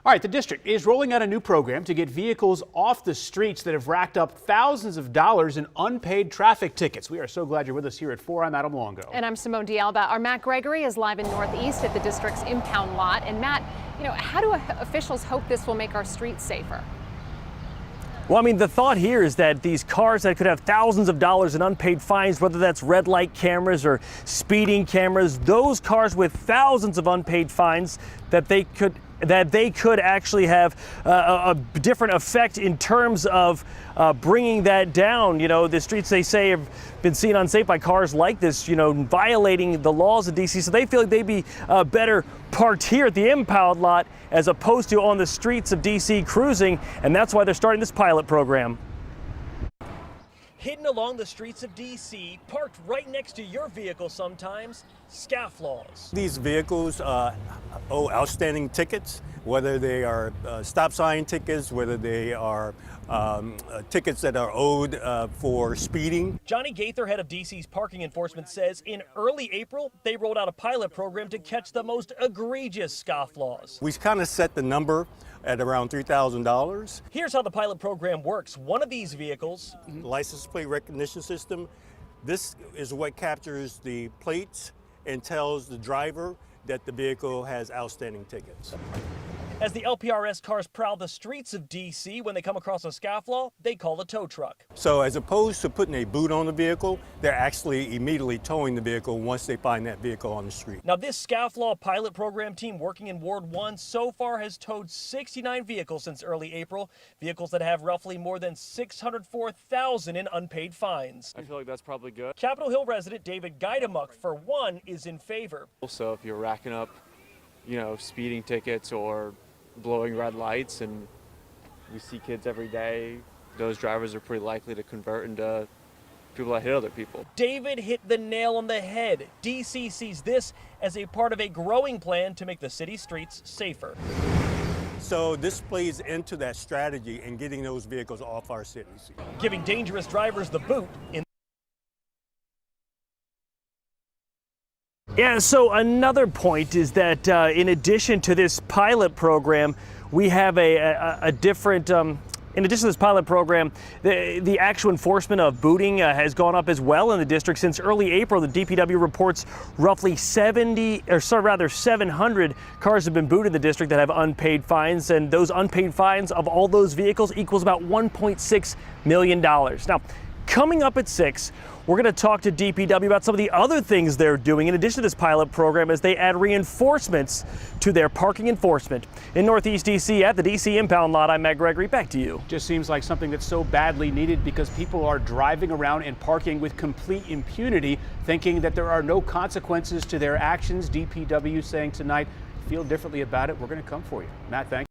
All right, the district is rolling out a new program to get vehicles off the streets that have racked up thousands of dollars in unpaid traffic tickets. We are so glad you're with us here at 4. I'm Adam Longo. And I'm Simone D'Alba. Our Matt Gregory is live in Northeast at the district's impound lot. And Matt, how do officials hope this will make our streets safer? Well, I mean, the thought here is that these cars that could have thousands of dollars in unpaid fines, whether that's red light cameras or speeding cameras, those cars with thousands of unpaid fines, that they could actually have a different effect in terms of bringing that down. The streets, they say, have been seen unsafe by cars like this, violating the laws of D.C. So they feel like they'd be better parked here at the impound lot as opposed to on the streets of D.C. cruising. And that's why they're starting this pilot program. Hidden along the streets of D.C., parked right next to your vehicle sometimes, scofflaws. These vehicles owe outstanding tickets, whether they are stop sign tickets, whether they are tickets that are owed for speeding. Johnny Gaither, head of D.C.'s parking enforcement, says in early April, they rolled out a pilot program to catch the most egregious scofflaws. We kind of set the number at around $3,000. Here's how the pilot program works. One of these vehicles, license plate recognition system, this is what captures the plates and tells the driver that the vehicle has outstanding tickets. As the LPRS cars prowl the streets of D.C., when they come across a scofflaw, they call a tow truck. So as opposed to putting a boot on the vehicle, they're actually immediately towing the vehicle once they find that vehicle on the street. Now, this scofflaw pilot program team working in Ward 1 so far has towed 69 vehicles since early April, vehicles that have roughly more than $604,000 in unpaid fines. I feel like that's probably good. Capitol Hill resident David Geidemuck, for one, is in favor. Also, if you're racking up, speeding tickets or blowing red lights, and we see kids every day, those drivers are pretty likely to convert into people that hit other people. David hit the nail on the head. DC sees this as a part of a growing plan to make the city streets safer. So this plays into that strategy in getting those vehicles off our cities. Giving dangerous drivers the boot in. Yeah, so another point is that in addition to this pilot program, we have a different, in addition to this pilot program, the actual enforcement of booting has gone up as well in the district. Since early April, the DPW reports roughly 700 cars have been booted in the district that have unpaid fines, and those unpaid fines of all those vehicles equals about $1.6 million. Now, coming up at 6, we're going to talk to DPW about some of the other things they're doing in addition to this pilot program as they add reinforcements to their parking enforcement. In Northeast D.C. at the D.C. impound lot, I'm Matt Gregory. Back to you. Just seems like something that's so badly needed because people are driving around and parking with complete impunity, thinking that there are no consequences to their actions. DPW saying tonight, feel differently about it. We're going to come for you. Matt, thanks.